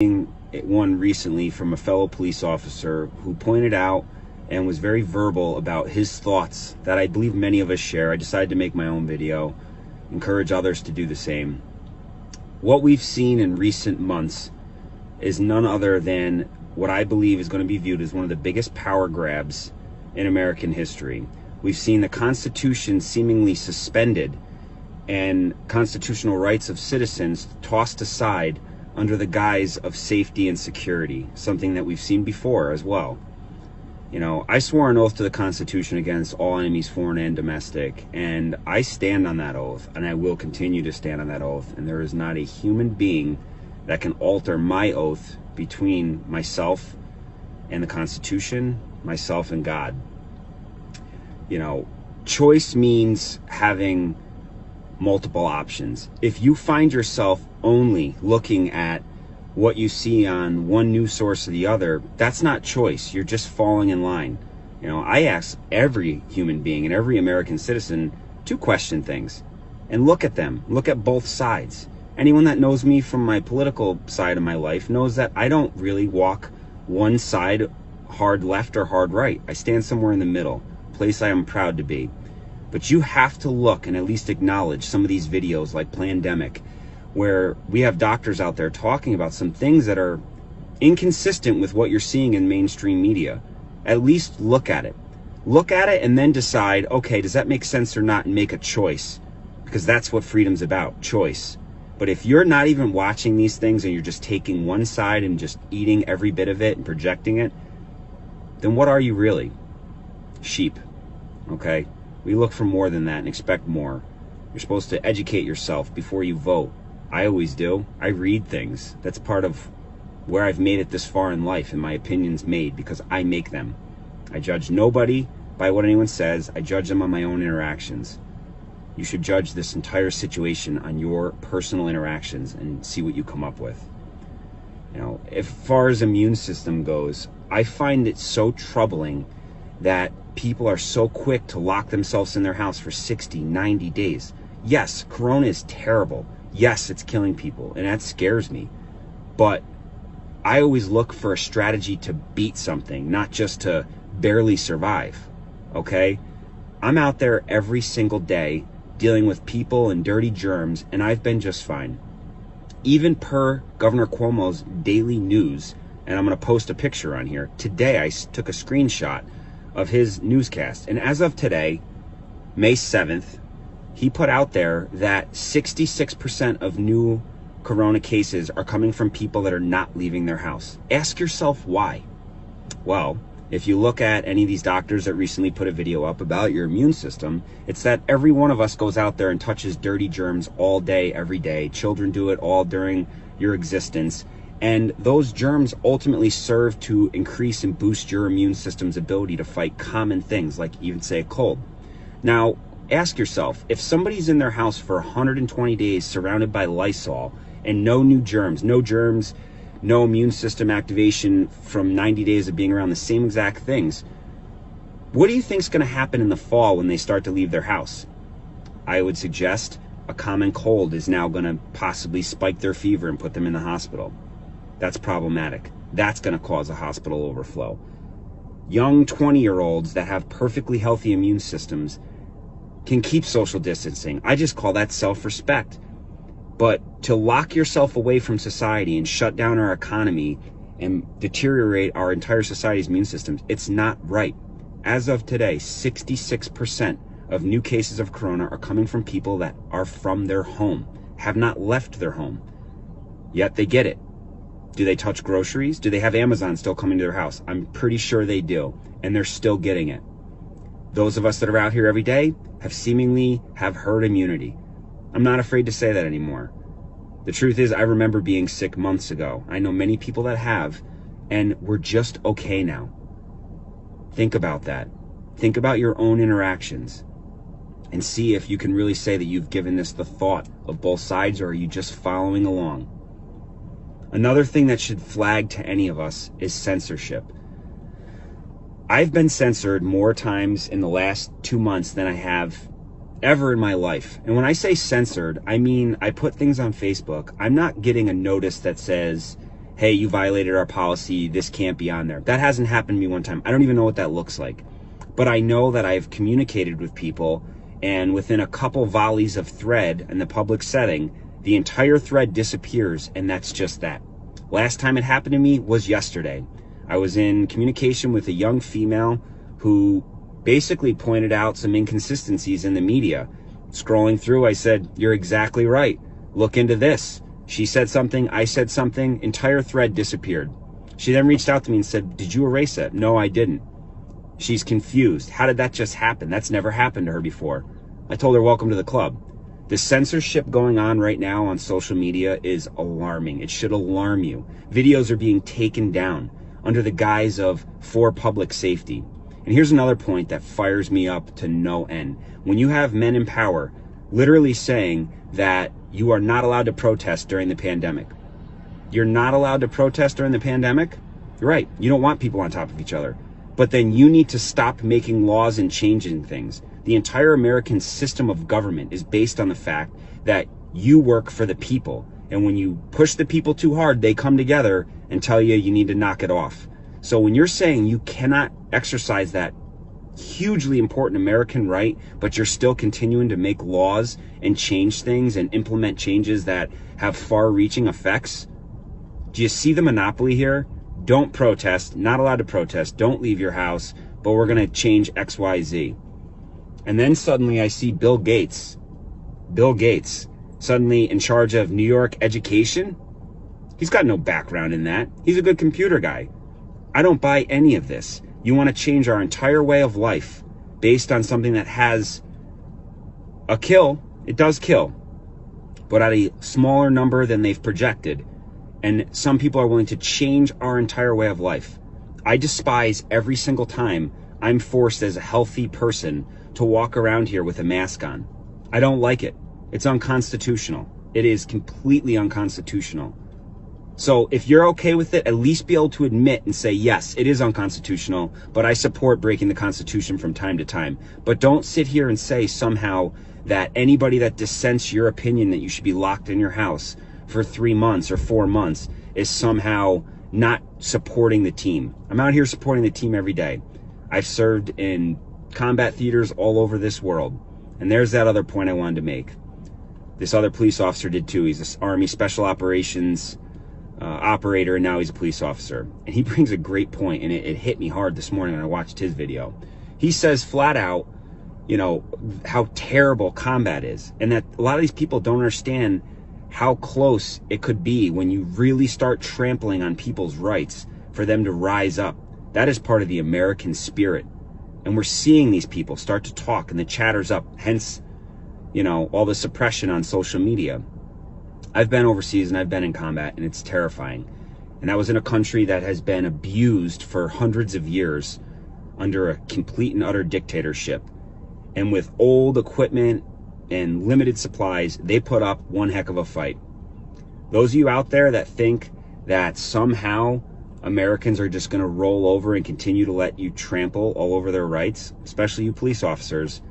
One recently from a fellow police officer who pointed out and was very verbal about his thoughts that I believe many of us share. I decided to make my own video, encourage others to do the same. What we've seen in recent months is none other than what I believe is going to be viewed as one of the biggest power grabs in American history. We've seen the Constitution seemingly suspended and constitutional rights of citizens tossed aside under the guise of safety and security, something that we've seen before as well. You know, I swore an oath to the Constitution against all enemies, foreign and domestic, and I stand on that oath, and I will continue to stand on that oath, and there is not a human being that can alter my oath between myself and the Constitution, myself and God. You know, choice means having multiple options. If you find yourself only looking at what you see on one news source or the other, that's not choice. You're just falling in line. You know, I ask every human being and every American citizen to question things and look at them, look at both sides. Anyone that knows me from my political side of my life knows that I don't really walk one side hard left or hard right. I stand somewhere in the middle, a place I am proud to be. But you have to look and at least acknowledge some of these videos like Plandemic, where we have doctors out there talking about some things that are inconsistent with what you're seeing in mainstream media. At least look at it. Look at it and then decide, okay, does that make sense or not, and make a choice. Because that's what freedom's about, choice. But if you're not even watching these things and you're just taking one side and just eating every bit of it and projecting it, then what are you really? Sheep, okay? We look for more than that and expect more. You're supposed to educate yourself before you vote. I always do. I read things. That's part of where I've made it this far in life, and my opinions made because I make them. I judge nobody by what anyone says. I judge them on my own interactions. You should judge this entire situation on your personal interactions and see what you come up with. You know, as far as immune system goes, I find it so troubling that people are so quick to lock themselves in their house for 60, 90 days. Yes, Corona is terrible. Yes, it's killing people, and that scares me. But I always look for a strategy to beat something, not just to barely survive, okay? I'm out there every single day dealing with people and dirty germs, and I've been just fine. Even per Governor Cuomo's daily news, and I'm going to post a picture on here. Today, I took a screenshot of his newscast, and as of today, May 7th, he put out there that 66% of new Corona cases are coming from people that are not leaving their house. Ask yourself why. Well, if you look at any of these doctors that recently put a video up about your immune system, it's that every one of us goes out there and touches dirty germs all day, every day. Children do it all during your existence. And those germs ultimately serve to increase and boost your immune system's ability to fight common things, like even say a cold. Now, ask yourself, if somebody's in their house for 120 days surrounded by Lysol and no new germs, no immune system activation from 90 days of being around the same exact things, what do you think is going to happen in the fall when they start to leave their house? I would suggest a common cold is now going to possibly spike their fever and put them in the hospital. That's problematic. That's going to cause a hospital overflow. Young 20-year-olds that have perfectly healthy immune systems can keep social distancing. I just call that self-respect. But to lock yourself away from society and shut down our economy and deteriorate our entire society's immune systems, it's not right. As of today, 66% of new cases of Corona are coming from people that are from their home, have not left their home, yet they get it. Do they touch groceries? Do they have Amazon still coming to their house? I'm pretty sure they do, and they're still getting it. Those of us that are out here every day have herd immunity. I'm not afraid to say that anymore. The truth is, I remember being sick months ago. I know many people that have, and we're just okay now. Think about that. Think about your own interactions and see if you can really say that you've given this the thought of both sides, or are you just following along? Another thing that should flag to any of us is censorship. I've been censored more times in the last 2 months than I have ever in my life. And when I say censored, I mean I put things on Facebook. I'm not getting a notice that says, hey, you violated our policy, this can't be on there. That hasn't happened to me one time. I don't even know what that looks like. But I know that I've communicated with people, and within a couple volleys of thread in the public setting, the entire thread disappears, and that's just that. Last time it happened to me was yesterday. I was in communication with a young female who basically pointed out some inconsistencies in the media. Scrolling through, I said, "You're exactly right. Look into this." She said something, I said something, entire thread disappeared. She then reached out to me and said, "Did you erase it?" "No, I didn't." She's confused. How did that just happen? That's never happened to her before. I told her, welcome to the club. The censorship going on right now on social media is alarming. It should alarm you. Videos are being taken down under the guise of for public safety. And here's another point that fires me up to no end. When you have men in power literally saying that you are not allowed to protest during the pandemic. You're not allowed to protest during the pandemic? You're right. You don't want people on top of each other. But then you need to stop making laws and changing things. The entire American system of government is based on the fact that you work for the people. And when you push the people too hard, they come together and tell you you need to knock it off. So when you're saying you cannot exercise that hugely important American right, but you're still continuing to make laws and change things and implement changes that have far-reaching effects, do you see the monopoly here? Don't protest, not allowed to protest, don't leave your house, but we're going to change X, Y, Z. And then suddenly I see Bill Gates, suddenly in charge of New York education. He's got no background in that. He's a good computer guy. I don't buy any of this. You want to change our entire way of life based on something that has a kill. It does kill, but at a smaller number than they've projected. And some people are willing to change our entire way of life. I despise every single time I'm forced as a healthy person to walk around here with a mask on. I don't like it. It's unconstitutional. It is completely unconstitutional. So if you're okay with it, at least be able to admit and say, yes, it is unconstitutional, but I support breaking the Constitution from time to time. But don't sit here and say somehow that anybody that dissents your opinion that you should be locked in your house for 3 months or 4 months is somehow not supporting the team. I'm out here supporting the team every day. I've served in combat theaters all over this world. And there's that other point I wanted to make. This other police officer did too. He's an Army Special Operations operator, and now he's a police officer. And he brings a great point, and it hit me hard this morning when I watched his video. He says flat out, you know, how terrible combat is, and that a lot of these people don't understand how close it could be when you really start trampling on people's rights for them to rise up. That is part of the American spirit. And we're seeing these people start to talk, and the chatter's up, hence, you know, all the suppression on social media. I've been overseas and I've been in combat, and it's terrifying. And I was in a country that has been abused for hundreds of years under a complete and utter dictatorship. And with old equipment and limited supplies, they put up one heck of a fight. Those of you out there that think that somehow Americans are just going to roll over and continue to let you trample all over their rights, especially you police officers,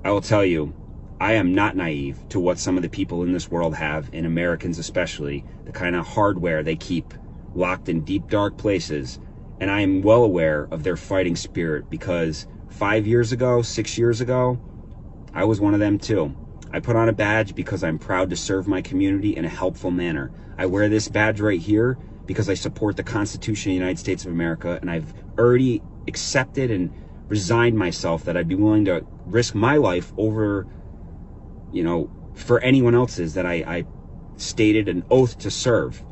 I will tell you, I am not naive to what some of the people in this world have, and Americans especially, the kind of hardware they keep locked in deep, dark places. And I am well aware of their fighting spirit, because 5 years ago, 6 years ago, I was one of them too. I put on a badge because I'm proud to serve my community in a helpful manner. I wear this badge right here because I support the Constitution of the United States of America, and I've already accepted and resigned myself that I'd be willing to risk my life over, you know, for anyone else's that I stated an oath to serve.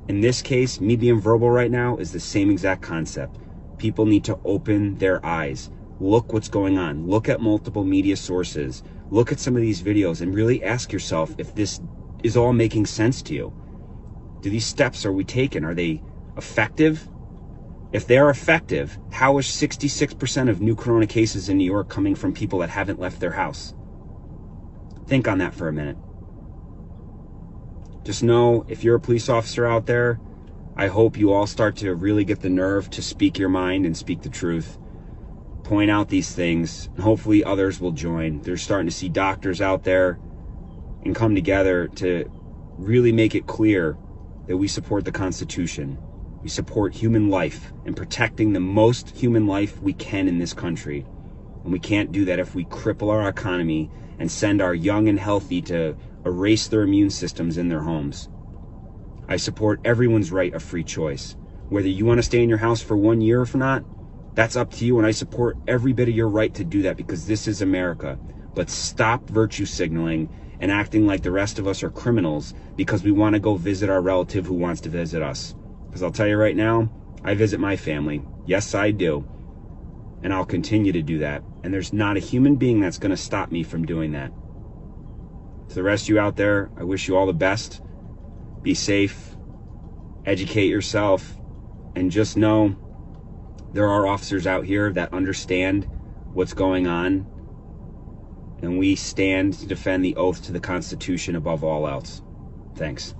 In this case, me being verbal right now is the same exact concept. People need to open their eyes. Look what's going on. Look at multiple media sources. Look at some of these videos and really ask yourself if this is all making sense to you. Do these steps are we taking, are they effective? If they're effective, how is 66% of new corona cases in New York coming from people that haven't left their house? Think on that for a minute. Just know, if you're a police officer out there, I hope you all start to really get the nerve to speak your mind and speak the truth. Point out these things, and hopefully others will join. They're starting to see doctors out there and come together to really make it clear that we support the Constitution. We support human life and protecting the most human life we can in this country. And we can't do that if we cripple our economy and send our young and healthy to erase their immune systems in their homes. I support everyone's right of free choice. Whether you want to stay in your house for 1 year or not, that's up to you, and I support every bit of your right to do that because this is America. But stop virtue signaling and acting like the rest of us are criminals because we want to go visit our relative who wants to visit us. Because I'll tell you right now, I visit my family. Yes, I do. And I'll continue to do that. And there's not a human being that's going to stop me from doing that. To the rest of you out there, I wish you all the best. Be safe, educate yourself, and just know there are officers out here that understand what's going on, and we stand to defend the oath to the Constitution above all else. Thanks.